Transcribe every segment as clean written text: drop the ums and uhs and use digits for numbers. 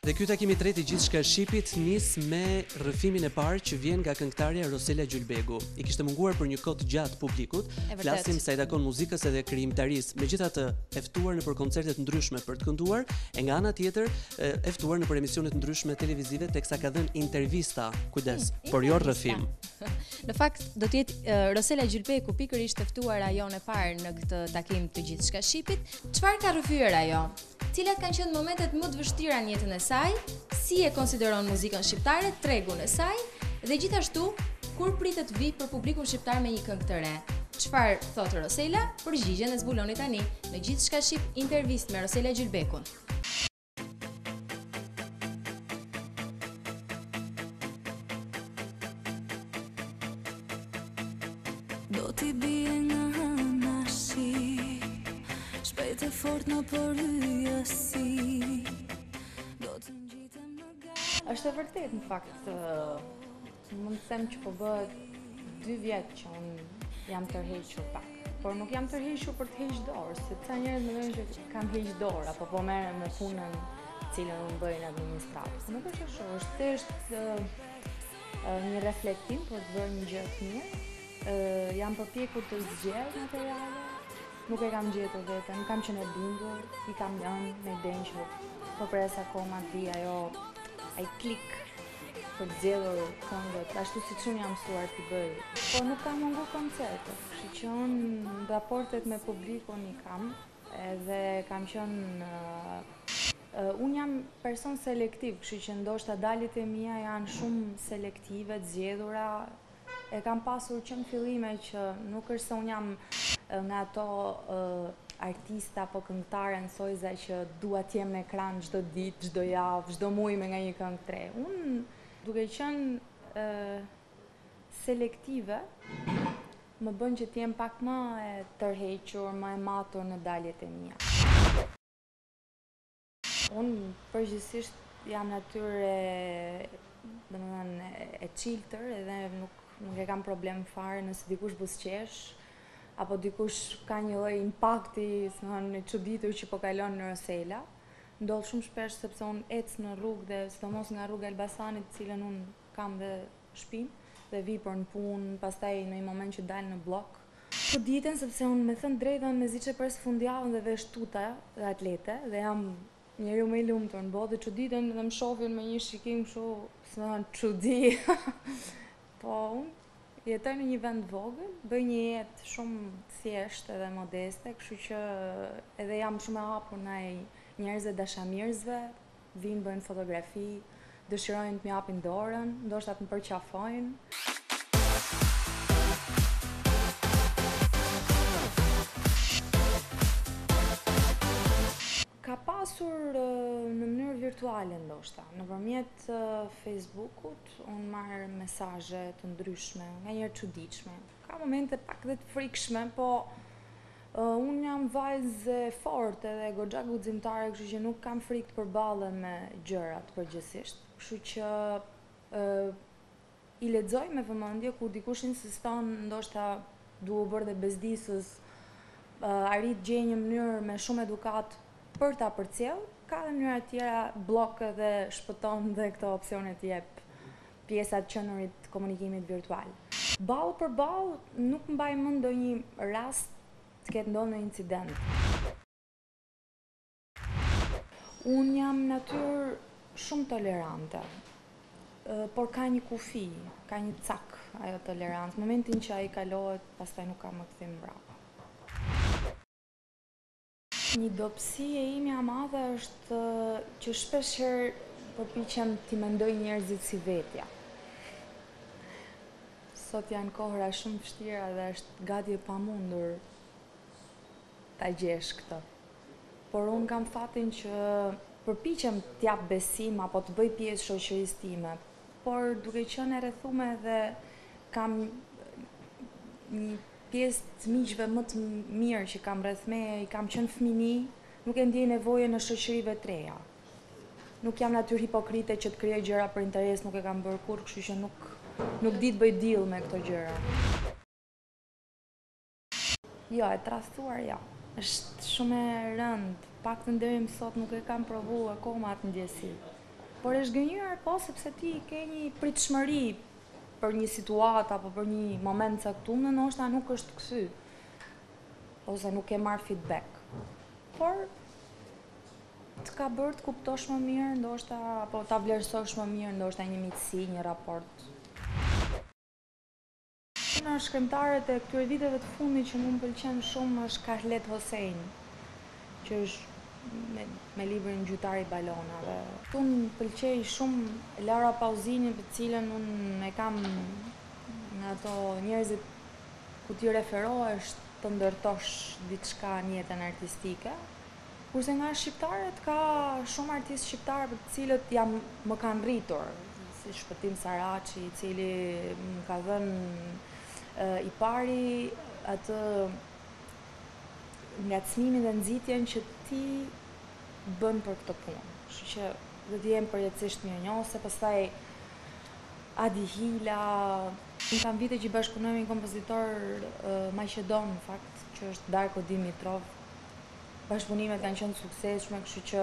Dhe ky takim i tretë i Gjithçka e Shqipit nis me rrëfimin e parë që vjen nga këngëtarja Rosela Gjulbegu. I kishte munguar për një kohë të gjatë publikut, flasim sa i takon muzikës edhe krijimtarisë. Megjithatë, e ftuar në për koncerte të ndryshme për të kënduar, e nga ana tjetër e ftuar në për emisione të ndryshme televizive teksa ka dhënë intervista. Kujdes, por jo rrëfim. Në fakt do të jetë Rosela Gjulbegu pikërisht e ftuar ajo e parë në këtë takim të Gjithçka e Shqipit. Çfarë ka rrëfyer ajo? Cilat kanë qenë momentet më të vështira në jetën e saj, si e konsideron muzikën shqiptare, tregun e saj, dhe gjithashtu, kur pritet të vi për publikun shqiptar me një këngë të re. Çfarë thotë Rosela? Përgjigjen e zbuloni tani në Gjithçka e Shqip intervistë me Rosela Gjulbegun. Do t'i bie nga hënashi, shpejt e fort në përhyjësi. Është e vërtet në fakt, mund të them që po bëhet 2 vjet që unë jam tërhequr pak. Por nuk jam tërhequr për të heqë dorë, se ca njerëz mendojnë që kam heqë dorë apo po merrem me punën cilën unë bëj në administratë. Nuk është ashtu, është thjesht një reflektim për të bërë një gjë të mirë. Jam përpjekur të zgjedh materiale, nuk e kam gjetur veten, kam qenë e bindur, i kam lënë me idenë që po pres akoma të vi ai klik për të zgjedhur këngët, ashtu siç unë jam mësuar t'i bëj. Po nuk kam mungu koncerte, kështu që unë raportet me publikun i kam, edhe kam qenë unë jam person selektiv, kështu që ndoshta daljet e mia janë shumë selektive, të zgjedhura. E kam pasur që në fillime që nuk është se unë jam nga ato artista apo këngëtare nësojza që dua të jem në ekran çdo ditë, çdo javë, çdo muaj me nga një këngë të re. Unë duke qenë selektive, më bën që të jem pak më e tërhequr, më e matur në daljet e mia. Unë përgjithsisht jam natyrë e chiltër edhe nuk e kam problem fare nëse dikush buzëqesh, apo dikush ka një lloj impakti, i çuditur që po kalon në Rosela. Ndodh shumë shpesh sepse unë ec në rrugë dhe sidomos nga rruga Elbasanit, cilën unë kam dhe shtëpinë, dhe vi për në punë, pastaj në një moment që dal në blok. Çuditen sepse unë me thënë drejtën meziçe për fundjavën dhe vesh tuta dhe atlete dhe jam njeriu më i lumtur në botë, dhe çuditen dhe më shohin me një shikim kështu, çudi. Po unë jetoj në një vend vogël, bëj një jetë shumë thjeshtë edhe modeste, kështu që edhe jam shumë e hapur ndaj njerëzve dashamirësve, vinë bëjnë fotografi, dëshirojnë të më japin dorën, ndoshta të më përqafojnë. Ka pasur në mënyrë virtuale ndoshta, nëpërmjet Facebookut, unë marr mesazhe të ndryshme, nganjëherë çuditshme. Ka momente pak dhe të frikshme, po unë jam vajzë e fortë edhe goxha guximtare, kështu që nuk kam frikë të përballem me gjërat përgjithsisht. Kështu që i lexoj me vëmendje, kur dikush insiston, ndoshta duhet bërë dhe bezdisës, arrit gjej një mënyrë me shumë edukat për ta përcjell, ka dhe mënyra tjera, blok dhe shpëton dhe këto opsionet jep pjesat qendrit të komunikimit virtual. Ballë për ballë nuk mbaj mend ndonjë rast të ketë ndodhur një incident. Unë jam natyrë shumë tolerante, por ka një kufi, ka një cak ajo tolerancë. Momentin që ai kalohet, pastaj nuk ka më kthim mbrapa. Një dobësi e imja madhe është që shpeshherë përpiqem t'i mendoj njerëzit si vetja. Sot janë kohëra shumë vështira dhe është gati e pamundur ta gjesh këtë. Por unë kam fatin që përpiqem t'jap besim apo të bëj pjesë shoqërisë time, por duke qenë e rrethuar dhe kam një pjesë të miqve më të mirë që kam rreth meje, i kam qenë fëmijë, nuk e ndjej nevojën në shoqërive të reja. Nuk jam natyrë hipokrite që të krijoj gjëra për interes, nuk e kam bërë kurrë, kështu që nuk di të bëj deal me këto gjëra. Jo, e tradhtuar jo. Është shumë e rëndë, paktën deri më sot nuk e kam provu akoma atë ndjesi. Por është gënjur po sepse ti ke një pritshmëri për një situatë apo për një moment caktuar, ndoshta nuk është kthy. Ose nuk e marr feedback. Por të ka bërë të kuptosh më mirë, ndoshta apo ta vlerësosh më mirë, ndoshta një miqësi, një raport. Në shkrimtarët e këtyre viteve të fundit që më pëlqen shumë është Kahlet Hosein, që është me librin Gjytari i balonave. Këtu më pëlqej shumë Lara Pauzini, për cilën unë e kam nga ato njerëzit ku ti referohesh të ndërtosh diçka në jetën artistike. Kurse nga shqiptarët ka shumë artistë shqiptarë për të cilët më kanë rritur, si Shpëtim Saraçi, i cili më ka dhënë i pari atë ngacmimin dhe nxitjen që ti bën për këtë punë. Kështu që do të jem përjetësisht mirënjohëse, pastaj Adi Hila. Unë kam vite që bashkëpunoj me një kompozitor maqedon, në fakt, që është Darko Dimitrov. Bashkëpunimet kanë qenë suksesshme, kështu që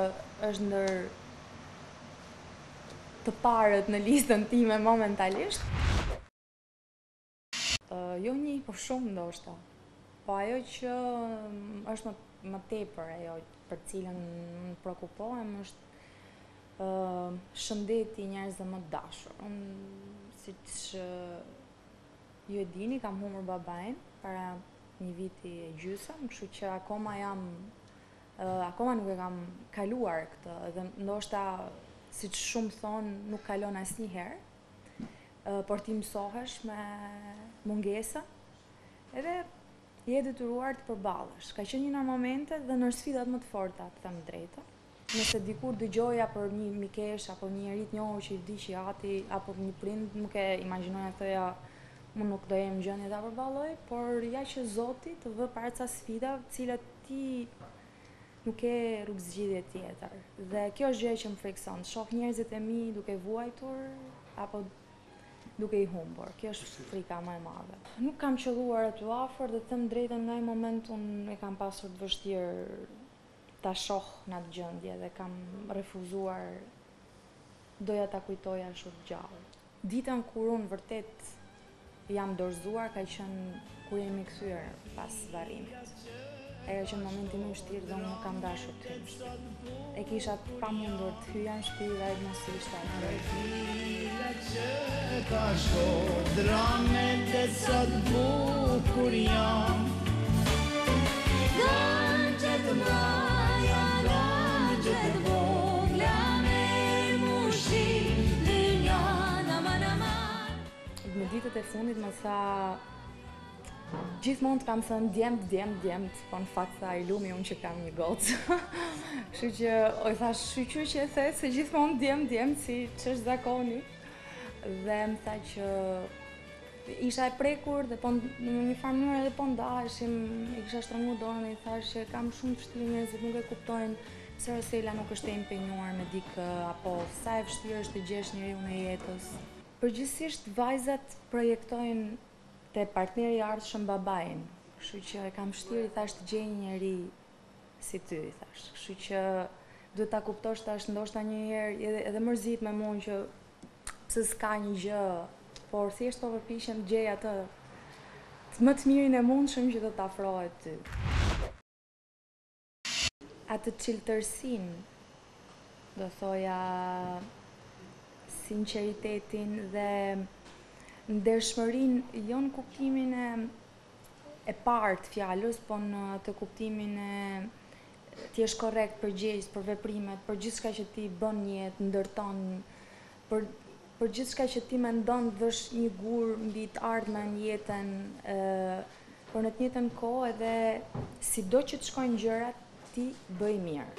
është ndër të parët në listën time momentalisht. Jo një, po shumë ndoshta. Po ajo që është më tepër ajo për cilën më prekupohem është shëndeti i njerëzve më të dashur. Unë, siç ju e dini, kam humbur babain para një viti e gjysmë, kështu që akoma nuk e kam kaluar këtë, dhe ndoshta siç shumë thonë, nuk kalon asnjëherë. Por ti mësohesh me mungesën, edhe je detyruar të përballesh. Ka qenë një nga momentet dhe në sfidat më të forta, të them drejtën. Nëse dikur dëgjoja për një mikesh apo një njerëz të njohur që i vdiqi ati apo një prind, nuk e imagjinoja, thoja, unë nuk do jem gjendje ta përballoj, por ja që Zoti të vë para ca sfida, të cilat ti nuk ke rrugë zgjidhje tjetër. Dhe kjo është gjë që më frikson. Shoh njerëzit e mi duke vuajtur apo duke i humbur. Kjo është frika më e madhe. Nuk kam qelluar aty afër, dhe të them drejtën, në ai moment unë e kam pasur të vështirë ta shoh në atë gjendje dhe kam refuzuar, doja ta kujtoja shumë gjallë. Ditën kur unë vërtet jam dorëzuar ka qenë kur jemi kthyer pas varrimit. Ajo që në momentin më vështirë dhe unë nuk kam dashur të hyj në shtëpi. E kisha pamundur të hyja në shtëpi dhe ai mos ishte Me ditët e fundit më tha, gjithmonë të kam thënë djemt, po në fakt tha i lumi unë që kam një gocë. Kështu që o i thash, shqyqy që e the se gjithmonë djemt, si që është zakoni. Dhe më tha që isha e prekur dhe në një farë mënyrë edhe po ndaheshim, i kisha shtrënguar dorën dhe i thash që kam shumë të vështirë, njerëzit nuk e kuptojnë se Rosela nuk është e impenjuar me dikë, apo sa e vështirë është të gjesh njeriu në jetës. Përgjithsisht vajzat projektojnë te partneri i ardhshëm babain, kështu që e kam vështirë, i thash, të gjej një njeri si ty, i thash. Kështu që duhet ta kuptosh tash, ndoshta një herë edhe mërzit me mua që pse s'ka një gjë, por thjesht po përpiqem të gjej atë më të mirin e mundshëm që do të afrohet ty. Atë çiltërsinë, do thoja, sinqeritetin dhe ndershmërinë, jo në kuptimin e parë të fjalës, po në të kuptimin e ti je korrekt, përgjegjës për veprimet, për gjithçka që ti bën në jetë, ndërton, për gjithçka që ti mendon të vësh një gur mbi të ardhmen, jetën, por në të njëjtën kohë edhe sido që të shkojnë gjërat, ti bëj mirë.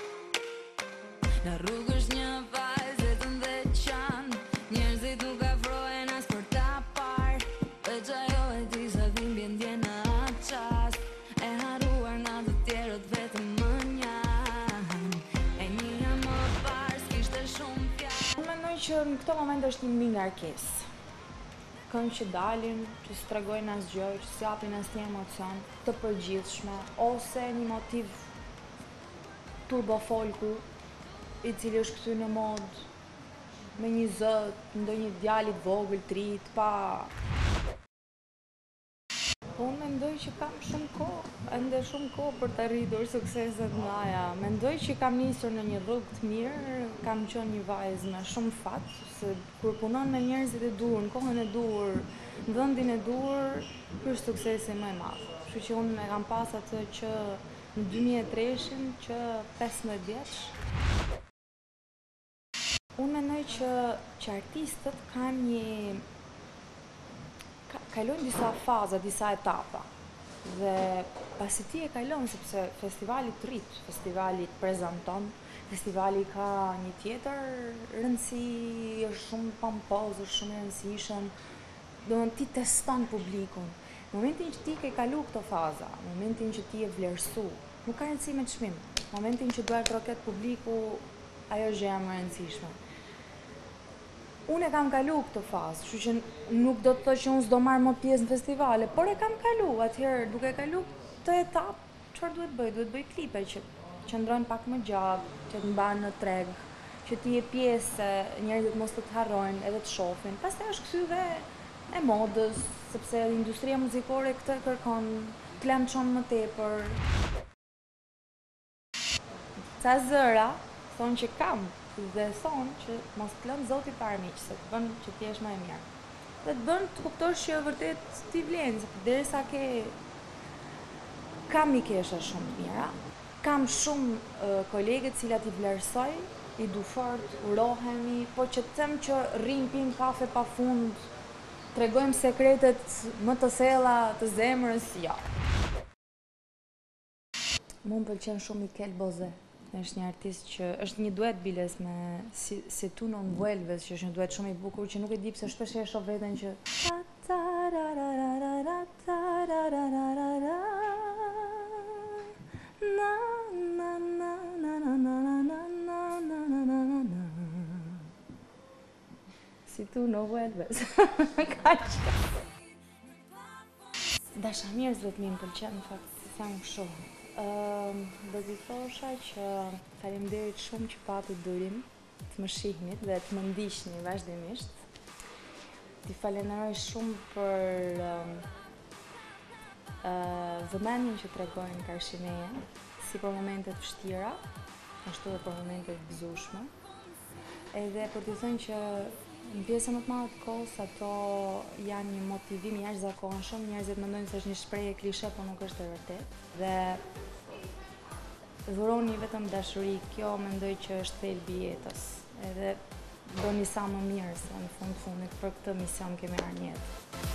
Në rrugë është një vajzë të veçantë, njerëzit nuk afrohen as për ta parë, veç ajo e di sa dhimbje ndjen në atë çast, e haruar nga të tjerët vetëm më njan, e një më parë s'kishte shumë fjalë. Unë mendoj që në këto moment është një mbi ngarkesë. Këngë që dalin, që s'tregojnë asgjë, që s'japin asnjë emocion të përgjithshme, ose një motiv turbo folku, i cili është kthy në mod me një zot, ndonjë djalit vogël, trit, pa... Unë mendoj që kam shumë kohë, ende shumë kohë për të arritur sukseset mëdha. Mendoj që kam nisur në një rrugë të mirë, kam qenë një vajzë me shumë fat, se kur punon me njerëzit e duhur, në kohën e duhur, në vendin e duhur, ky është suksesi më i madh. Kështu që unë e kam pas atë që në 2003-shin që 15 vjeç. Unë mendoj që artistët kanë kalojnë disa faza, disa etapa. Dhe pasi ti e kalon, sepse festivali të rrit, festivali të prezanton, festivali ka një tjetër rëndësi, është shumë pompoz, është shumë rëndësishëm, domethënë ti teston publikun. Në momentin që ti ke kalu këto faza, në momentin që ti e vlerësu, nuk ka rëndësi me çmim. Në momentin që duhet roket publiku, ajo është gjëja më e rëndësishme. Unë e kam kalu këtë fazë, kështu që nuk do të thotë që unë s'do marr më pjesë në festivale, por e kam kalu. Atëherë, duke kalu këtë etapë, çfarë duhet bëj? Duhet bëj klipe që qëndrojnë pak më gjatë, që të mbahen në treg, që ti je pjesë, njerëzit mos të harrojnë, edhe të shohin. Pastaj është kthyve e modës, sepse industria muzikore këtë kërkon, të lënë çon më tepër. Ca zëra thonë që kam, dhe thonë që mos të lënë Zoti para miq, se të bën që ti jesh më e mirë. Dhe të bën të kuptosh që vërtet ti vlen, sepse derisa kam mikesha shumë të mira, kam shumë kolegë të cilat i vlerësoj, i du fort, urohemi, po që të them që rrim pim kafe pafund, tregojmë sekretet më të thella të zemrës, ja. Mu më pëlqen shumë Mikel Boze. Është një artist që është një duet biles me Si tu non vuelves, që është një duet shumë i bukur që nuk e di pse shpesh e shoh veten që Si tu non vuelves. Dashamirës vetë mi më pëlqen, në fakt, si them kështu. Do t'i thosha që faleminderit shumë që pati durim të më shihnit dhe të më ndiqni vazhdimisht. T'i falenderoj shumë për vëmendjen që tregojnë Karshineja, si për momentet vështira, ashtu edhe për momentet gëzueshme. Edhe për t'i thënë që në pjesën më të madhe të kohës ato janë një motivim i jashtëzakonshëm, njerëzit mendojnë se është një shprehje klishe, por nuk është e vërtetë. Dhe dhuroni vetëm dashuri, kjo mendoj që është thelbi i jetës. Edhe bëni sa më mirë, se në fundit për këtë mision kemi ardhur në jetë.